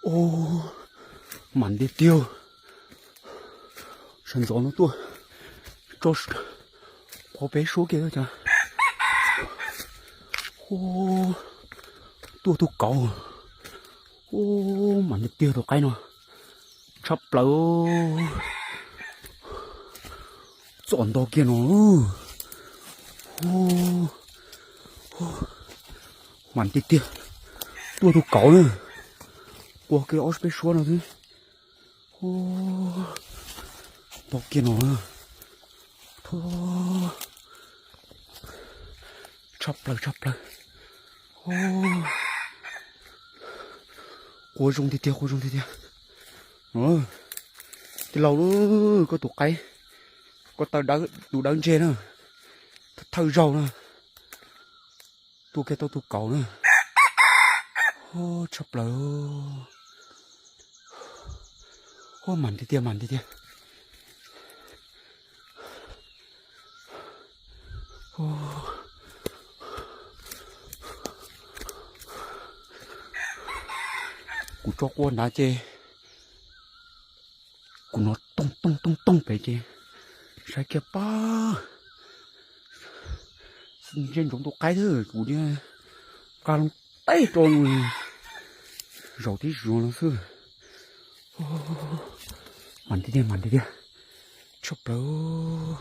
Ô, mặn đi tiêu. Sân gió nó tua. Cho có bé số kia kìa. Ô, tua tu cầu. Ô, mặn đi tiêu rồi cái nó. Chắp lâu. Chọn đó kia nó. Ô, mặn đi tiêu. Tua tu cầu nữa. Qua cái ớt bé số nào thế. Ô, đó kia nó. Thôi. Chắp lại. Ô, cô rung thì tiêu. Thì lâu nữa có tụ cây. Có tao đủ đắng trên nữa. Thâu rau nữa. Tụ cái tao tụ cầu nữa. Ô, chắp lại. Ô, mặn thì tiêu. Ô. Cú cho con đá chê. Cú nó tông phải chê. Sai kia ba. Trên chúng tôi cái thứ cú đi. Cả lòng tay tròn. Rau tí rùa nó sư. Mặn tí tiêu. Chốc đâu.